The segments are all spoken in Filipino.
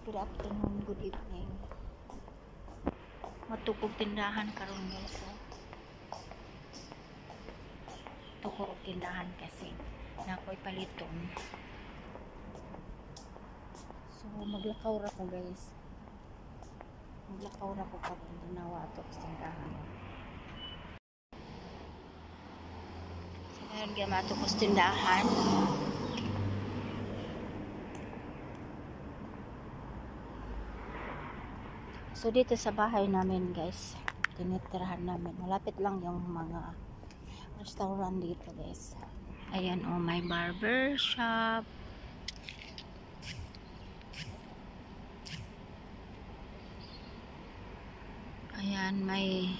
Good afternoon, good evening. Matukog tindahan karon guys. Tukog tindahan kasi nakoy paliton. So maglakaw ra ko guys. Maglakaw ra ko karon tanawa ato sa tindahan. So ngayon gyud ato ko sa tindahan. So dito sa bahay namin guys, tinitirahan namin. Malapit lang yung mga restaurant dito guys. Ayan oh, may barber shop. Ayan, may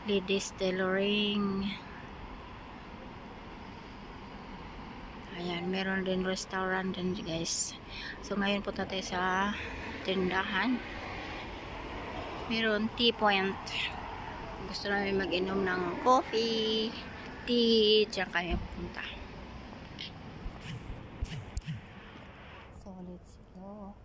ladies tailoring. Ayan, meron din restaurant din guys. So ngayon punta tayo sa tindahan. Meron tea point. Gusto namin mag-inom ng coffee, tea, diyan kami pupunta. So let's go.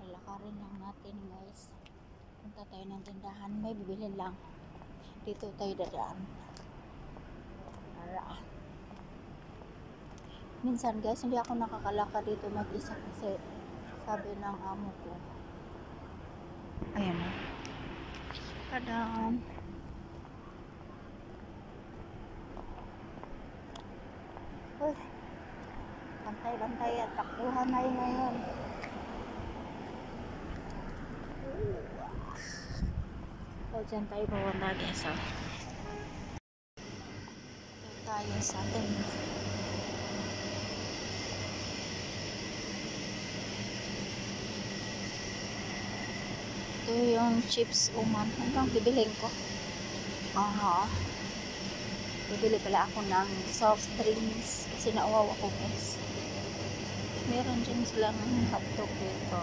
Lalakarin lang natin guys. Punta tayo ng tindahan. May bibili lang. Dito tayo dadaan. Para minsan guys, hindi ako nakakalakad dito mag-isa kasi sabi ng amo ko. Ayan na. Padaan. Uy. Bantay-bantay at takbuhan na yun ngayon. So, dyan tayo bawanda guys. Tayo sa atin. Ito yung chips uman. Hanggang bibilhin ko. Aha. Bibili pala ako ng soft drinks. Kasi nauwaw ako guys. Meron dyan silang hotdog dito.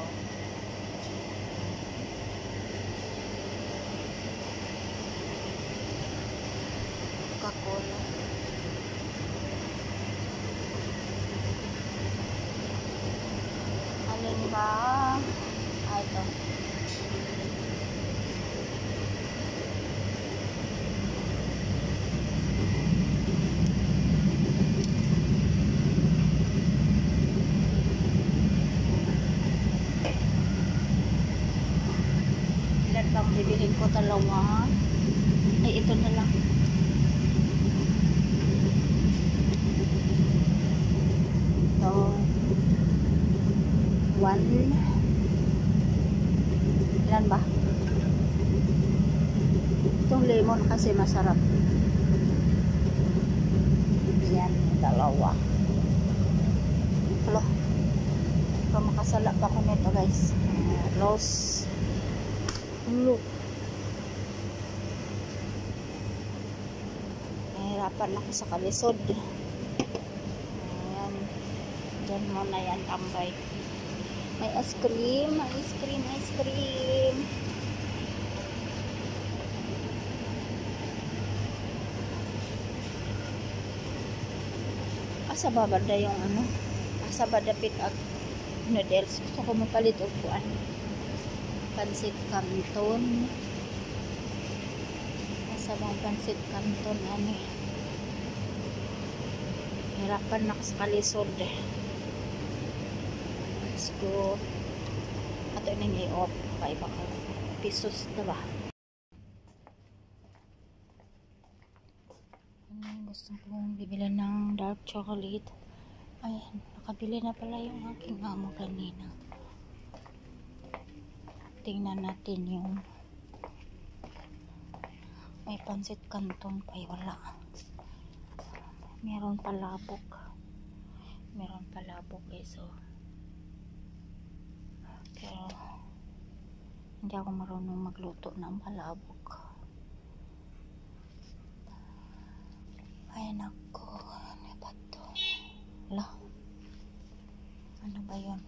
Coca-Cola. Alin ba? Ito. Bang bibilin ko dalawa. Ay, ito na lang. So, one. Ilan ba? Itong lemon kasi masarap. Yan, dalawa. Hello. Kung makasala pa ko nito guys. Rose. Look. Nahirapan ako sa kalisod. Ayan. Diyan muna yan tambay. May ice cream. Ice cream, ice cream. Asa ba banda yung ano? Asa ba dapit at noodles? Gusto ko mapalit o kuan. Pansit Canton. Nasa bang pansit Canton ani. Hirapan na sa kalisod. Let's go. Ato nang i-off. Kaya baka pesos na ba? Gusto kong bibili ng dark chocolate. Ay, nakabili na pala yung aking amo kanina. Tingnan natin yung may pansit Canton pa. Wala. Meron palabok. Meron palabok guys. So, pero hindi ako marunong magluto ng palabok. Ay nako. Ano ba to? Wala. Ano ba yun?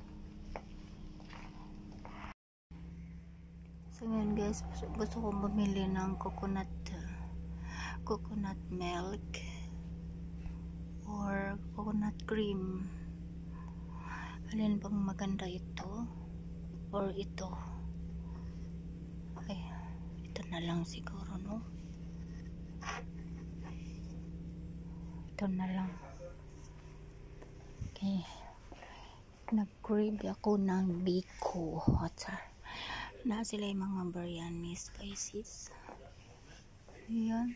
So ngayon guys, gusto kong bumili ng coconut milk. or coconut cream. Alin bang maganda, ito or ito? Ay, ito na lang siguro, no? Ito na lang. Okay. Nag-crave ako ng Biko water. Na sila yung mga biryani spices. Ayan.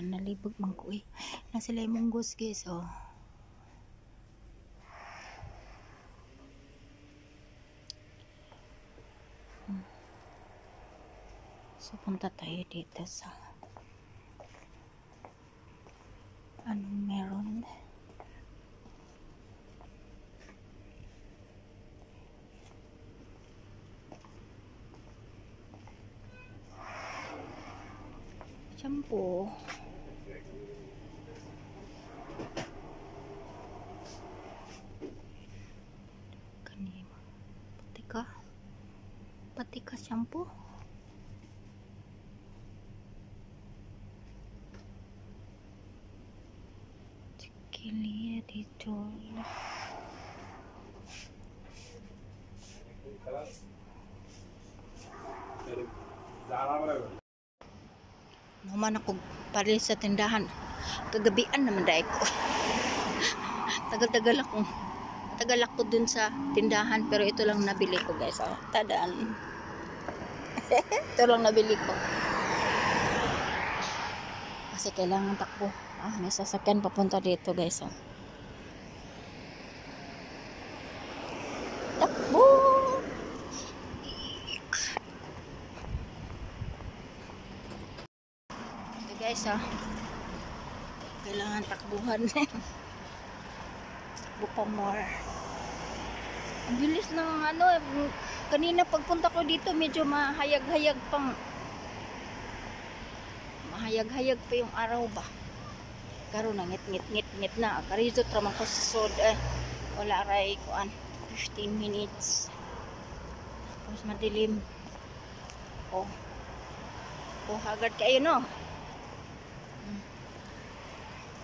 Nalibog man ko eh. Na sila yung munggos guys, oh. So punta tayo dito sa anong meron. Shampoo. Kanina. Patika shampoo. Chikilia dito. Naman ako pare sa tindahan. Kagabian naman dahil ko. Tagal-tagal ako dun sa tindahan, pero ito lang nabili ko guys. Oh, tadaan. Ito lang nabili ko. Kasi kailangan takbo. May sasakyan papunta dito guys. Oh. Takbo! Ito guys, oh. Kailangan takbuhan. Takbo pa more. Ang bilis ng ano, kanina pagpunta ko dito medyo mahayag-hayag pang. Mahayag-hayag pa yung araw ba. Karon na ngit na. Karizot ramang ko sa sod wala ray kuan 15 minutes. Tapos madilim. Oh, hagad kayo no.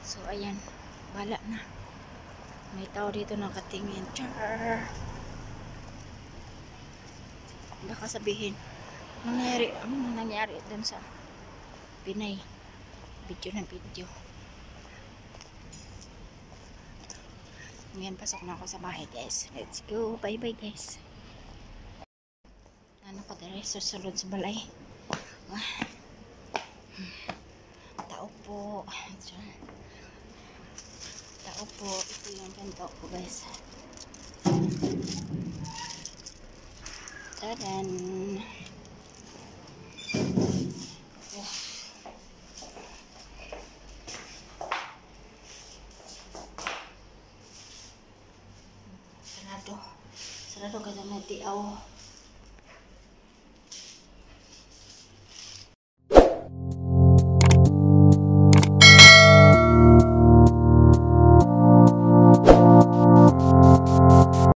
So ayan, wala na. May tao dito nakatingin. Char. Baka sabihin, ano nangyari dun sa Pinay. Video na video. Ngayon pasok na ako sa bahay guys. Let's go. Bye bye guys. Ano pa dali susunod sa balay. Tao po. Tao po. Ito yung ganito po guys. Tadan. Sarado kasi may tiaw.